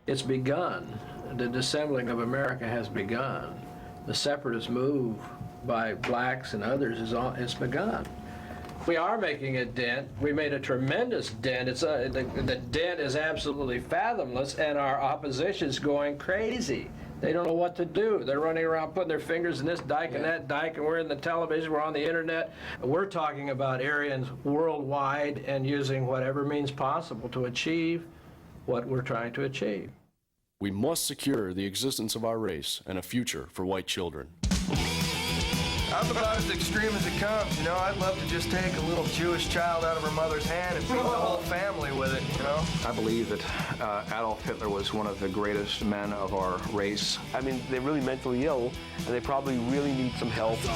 It's begun. The dissembling of America has begun. The separatist move by blacks and others it's begun. We are making a dent. We made a tremendous dent. The dent is absolutely fathomless, and our opposition's going crazy. They don't know what to do. They're running around putting their fingers in this dike and that dike, and we're in the television, we're on the internet. We're talking about Aryans worldwide and using whatever means possible to achieve what we're trying to achieve. We must secure the existence of our race and a future for white children. I'm about as extreme as it comes, you know. I'd love to just take a little Jewish child out of her mother's hand and feed the whole family with it, you know. I believe that Adolf Hitler was one of the greatest men of our race. I mean, they're really mentally ill, and they probably really need some help. I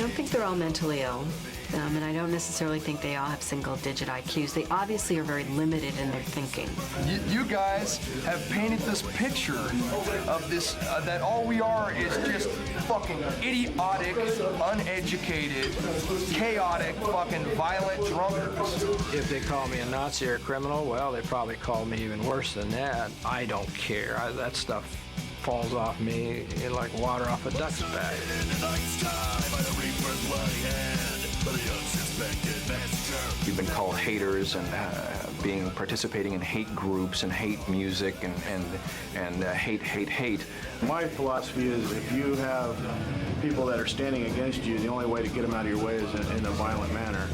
don't think they're all mentally ill, and I don't necessarily think they all have single-digit IQs. They obviously are very limited in their thinking. You guys have painted this picture of this, that all we are is just fucking idiotic, uneducated, chaotic, fucking violent drunkards. If they call me a Nazi or a criminal, well, they probably call me even worse than that. I don't care. That stuff falls off me like water off a duck's back. We've been called haters and participating in hate groups and hate music and hate. My philosophy is if you have people that are standing against you, the only way to get them out of your way is in a violent manner.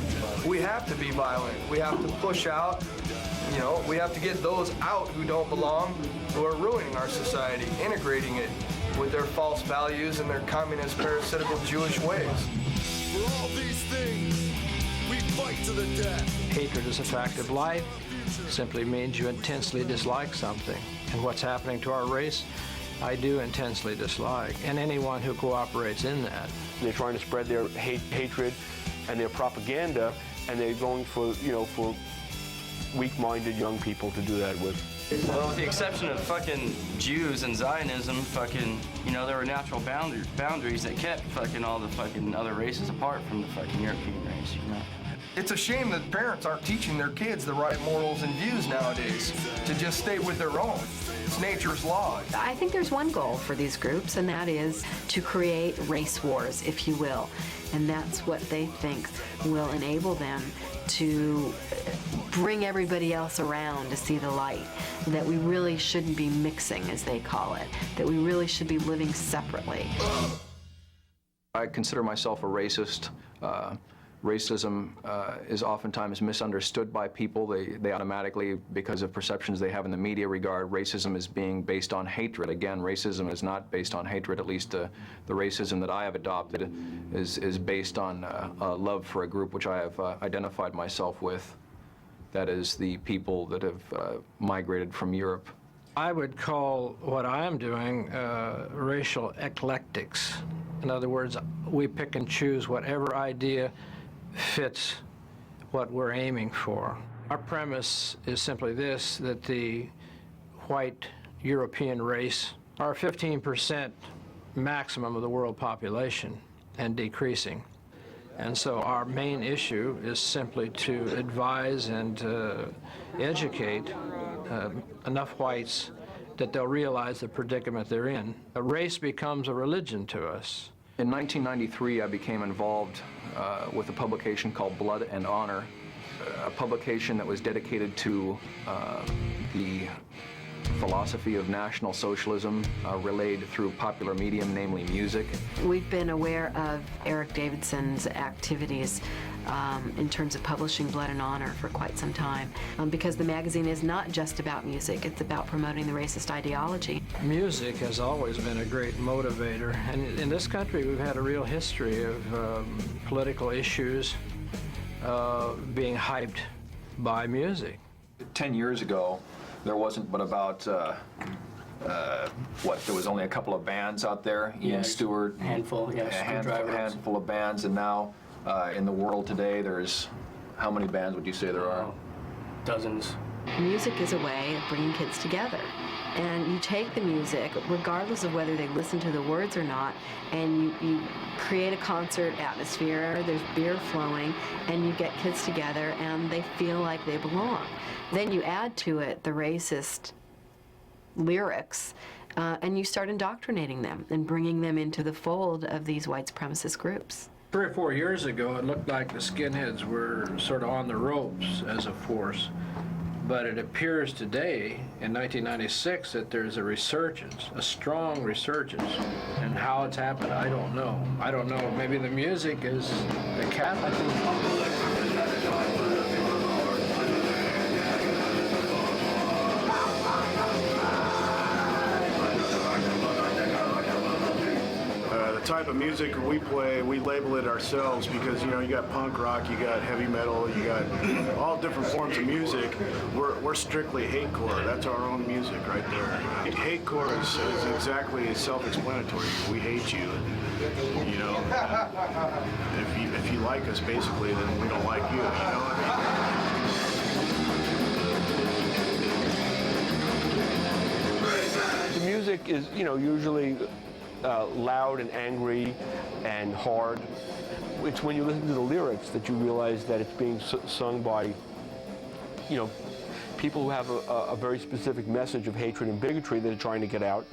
We have to be violent. We have to push out. You know, we have to get those out who don't belong, who are ruining our society, integrating it with their false values and their communist, parasitical Jewish ways. For all these things, we fight to the death. Hatred is a fact of life. Simply means you intensely dislike something. And what's happening to our race, I do intensely dislike. And anyone who cooperates in that. They're trying to spread their hatred and their propaganda, and they're going for, you know, for weak-minded young people to do that with. Well, with the exception of fucking Jews and Zionism, fucking, you know, there were natural boundaries that kept fucking all the fucking other races apart from the fucking European race, you know. It's a shame that parents aren't teaching their kids the right morals and views nowadays, to just stay with their own. It's nature's law. I think there's one goal for these groups, and that is to create race wars, if you will. And that's what they think will enable them to bring everybody else around to see the light, that we really shouldn't be mixing, as they call it, that we really should be living separately. I consider myself a racist. Racism is oftentimes misunderstood by people. They automatically, because of perceptions they have in the media, regard racism as being based on hatred. Again, racism is not based on hatred. At least the racism that I have adopted is based on a love for a group which I have identified myself with. That is the people that have migrated from Europe. I would call what I am doing racial eclectics. In other words, we pick and choose whatever idea fits what we're aiming for. Our premise is simply this, that the white European race are 15% maximum of the world population and decreasing. And so our main issue is simply to advise and educate enough whites that they'll realize the predicament they're in. A race becomes a religion to us. In 1993, I became involved with a publication called Blood and Honor, a publication that was dedicated to the philosophy of National Socialism relayed through popular medium, namely music. We've been aware of Eric Davidson's activities in terms of publishing Blood and Honor for quite some time, because the magazine is not just about music, it's about promoting the racist ideology. Music has always been a great motivator, and in this country we've had a real history of political issues being hyped by music. 10 years ago, there wasn't but about, there was only a couple of bands out there, Ian Stewart, handful of bands, and now in the world today, there's, how many bands would you say there are? Dozens. Music is a way of bringing kids together. And you take the music, regardless of whether they listen to the words or not, and you create a concert atmosphere, there's beer flowing, and you get kids together and they feel like they belong. Then you add to it the racist lyrics, and you start indoctrinating them and bringing them into the fold of these white supremacist groups. 3 or 4 years ago, it looked like the skinheads were sort of on the ropes as a force. But it appears today, in 1996, that there's a resurgence, a strong resurgence. And how it's happened, I don't know. I don't know. Maybe the music is the catalyst. The type of music we play, we label it ourselves because, you know, you got punk rock, you got heavy metal, you got all different forms of music. We're strictly hatecore. That's our own music right there. Hatecore is exactly self-explanatory. We hate you. You know, if you like us, basically, then we don't like you. You know. The music is, you know, usually loud and angry and hard. It's when you listen to the lyrics that you realize that it's being sung by, you know, people who have a very specific message of hatred and bigotry that they're trying to get out,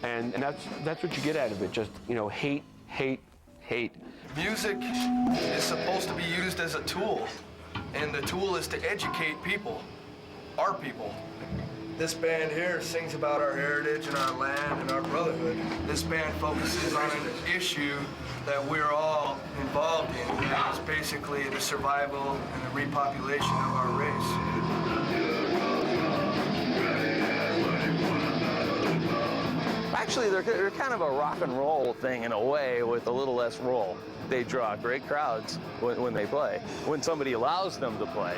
and that's what you get out of it. Just, you know, hate, hate, hate. Music is supposed to be used as a tool, and the tool is to educate people, our people. This band here sings about our heritage and our land and our brotherhood. This band focuses on an issue that we're all involved in, and it's basically the survival and the repopulation of our race. Actually, they're kind of a rock and roll thing in a way with a little less roll. They draw great crowds when they play, when somebody allows them to play.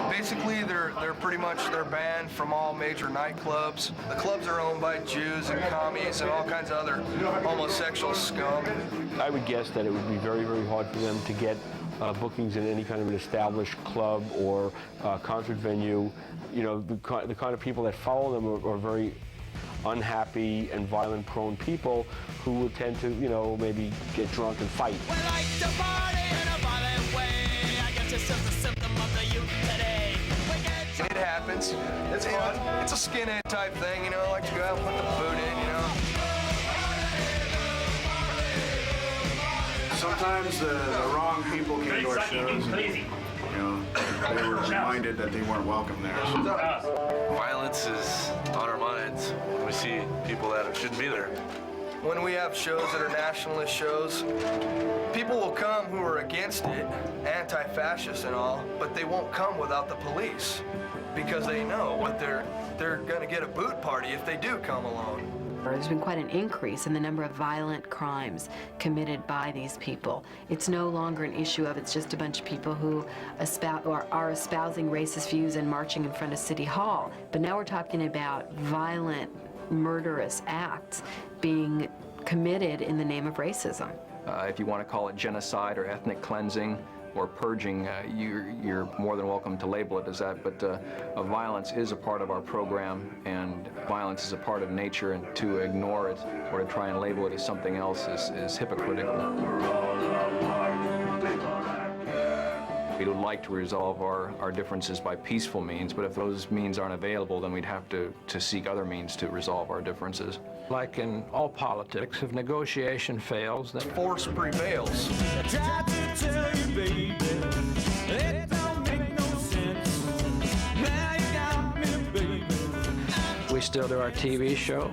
Basically, they're pretty much, they're banned from all major nightclubs. The clubs are owned by Jews and commies and all kinds of other homosexual scum. I would guess that it would be very, very hard for them to get bookings in any kind of an established club or concert venue. You know, the kind of people that follow them are very unhappy and violent-prone people who will tend to, you know, maybe get drunk and fight. We like to party in a violent way. I guess it's just a symptom of the youth today. It happens. It's fun. It's a skinhead type thing, you know, like to go out and put the boot in, you know. Sometimes the wrong people came to our shows. You know, they were reminded that they weren't welcome there. Violence is on our minds when we see people that shouldn't be there. When we have shows that are nationalist shows, people will come who are against it, anti-fascist and all, but they won't come without the police because they know what they're going to get a boot party if they do come along. There's been quite an increase in the number of violent crimes committed by these people. It's no longer an issue of it's just a bunch of people who are espousing racist views and marching in front of City Hall. But now we're talking about violent, murderous acts being committed in the name of racism. If you want to call it genocide or ethnic cleansing or purging, you're more than welcome to label it as that, but violence is a part of our program, and violence is a part of nature, and to ignore it or to try and label it as something else is hypocritical. We would like to resolve our differences by peaceful means, but if those means aren't available, then we'd have to seek other means to resolve our differences. Like in all politics, if negotiation fails, then force prevails. I tried to tell you, baby, it don't make no sense. Now you got me, baby. we still do our TV show.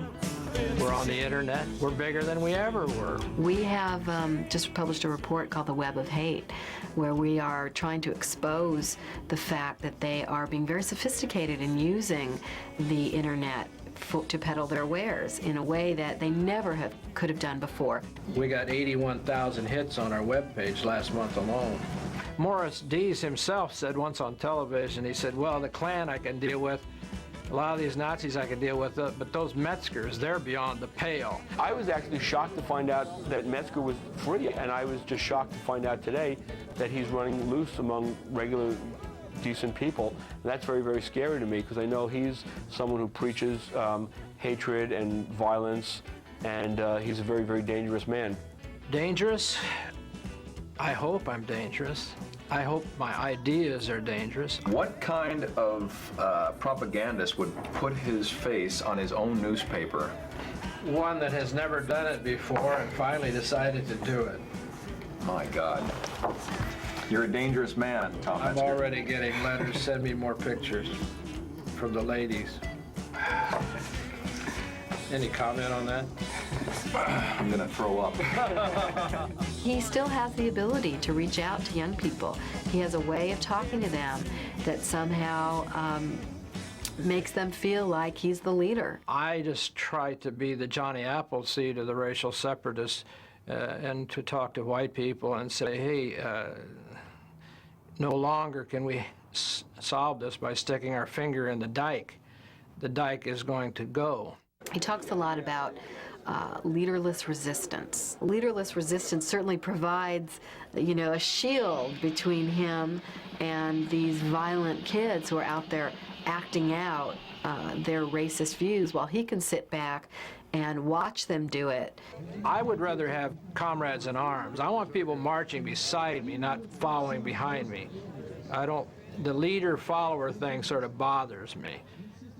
We're on the internet. We're bigger than we ever were. We have just published a report called The Web of Hate, where we are trying to expose the fact that they are being very sophisticated in using the internet to peddle their wares in a way that they never could have done before. We got 81,000 hits on our webpage last month alone. Morris Dees himself said once on television, he said, well, the Klan I can deal with, a lot of these Nazis I can deal with, but those Metzgers, they're beyond the pale. I was actually shocked to find out that Metzger was free, and I was just shocked to find out today that he's running loose among regular decent people. And that's very, very scary to me because I know he's someone who preaches hatred and violence, and he's a very, very dangerous man. Dangerous? I hope I'm dangerous. I hope my ideas are dangerous. What kind of propagandist would put his face on his own newspaper? One that has never done it before and finally decided to do it. My God. You're a dangerous man, Tom. I'm already getting letters. Send me more pictures from the ladies. Any comment on that? I'm gonna throw up. He still has the ability to reach out to young people. He has a way of talking to them that somehow makes them feel like he's the leader. I just try to be the Johnny Appleseed of the racial separatists and to talk to white people and say, hey, no longer can we solve this by sticking our finger in the dike. The dike is going to go. He talks a lot about leaderless resistance. Leaderless resistance certainly provides, you know, a shield between him and these violent kids who are out there acting out their racist views while he can sit back and watch them do it. I would rather have comrades in arms. I want people marching beside me, not following behind me. The leader-follower thing sort of bothers me,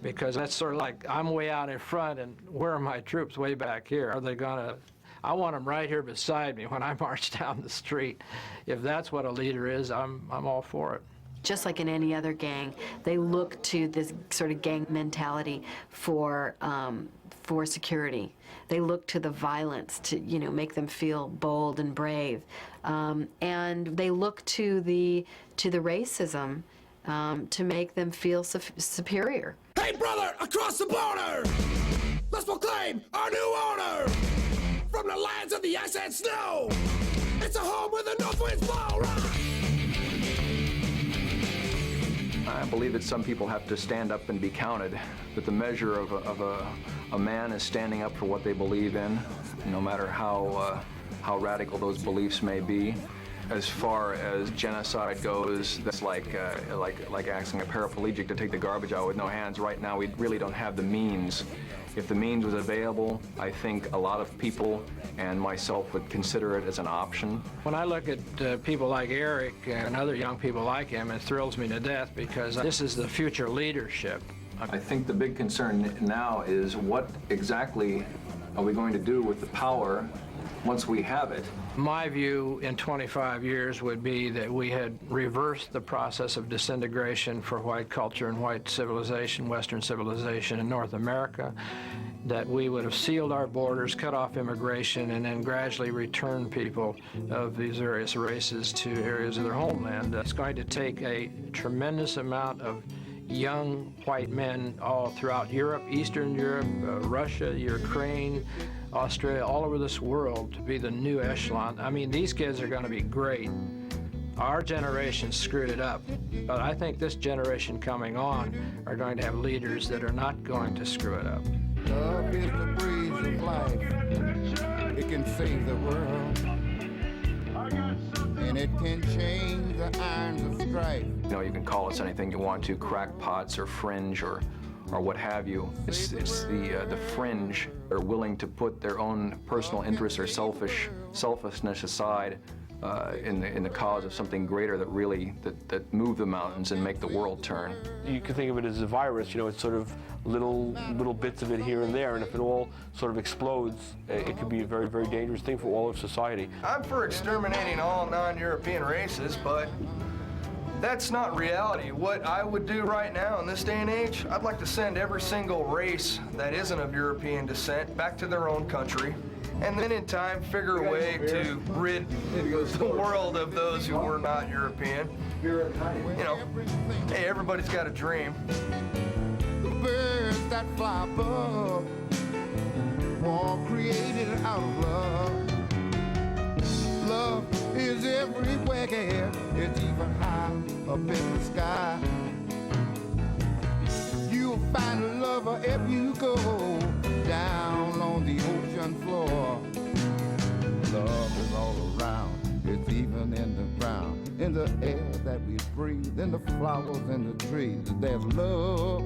because that's sort of like I'm way out in front and where are my troops way back here? Are they gonna, I want them right here beside me when I march down the street. If that's what a leader is, I'm all for it. Just like in any other gang, they look to this sort of gang mentality for security. They look to the violence to, you know, make them feel bold and brave, and they look to the racism to make them feel superior. Hey brother, across the border, let's proclaim our new owner. From the lands of the ice and snow, it's a home where the north winds blow. I believe that some people have to stand up and be counted, that the measure of a man is standing up for what they believe in, no matter how radical those beliefs may be. As far as genocide goes, that's like asking a paraplegic to take the garbage out with no hands. Right now, we really don't have the means. If the means was available, I think a lot of people and myself would consider it as an option. When I look at people like Eric and other young people like him, it thrills me to death because this is the future leadership. I think the big concern now is what exactly are we going to do with the power once we have it? My view in 25 years would be that we had reversed the process of disintegration for white culture and white civilization, Western civilization in North America, that we would have sealed our borders, cut off immigration, and then gradually return people of these various races to areas of their homeland. It's going to take a tremendous amount of young white men all throughout Europe, Eastern Europe, Russia, Ukraine, Australia, all over this world to be the new echelon. I mean, these kids are going to be great. Our generation screwed it up, but I think this generation coming on are going to have leaders that are not going to screw it up. Love is the breeze of life. It can save the world, and it can change the irons of strife. You know, you can call us anything you want to, crackpots or fringe or what have you. It's the fringe are willing to put their own personal interests or selfishness aside in the cause of something greater that really that move the mountains and make the world turn. You can think of it as a virus. You know, it's sort of little bits of it here and there, and if it all sort of explodes, it could be a very, very dangerous thing for all of society. I'm for exterminating all non-European races, but that's not reality. What I would do right now in this day and age, I'd like to send every single race that isn't of European descent back to their own country, and then in time figure a way to rid the world of those who were not European. You know, hey, everybody's got a dream. The birds that fly above were all created out of love. Love is everywhere, it's even high up in the sky. You'll find a lover if you go down on the ocean floor. Love is all around, it's even in the ground. in the air that we breathe, in the flowers and the trees. There's love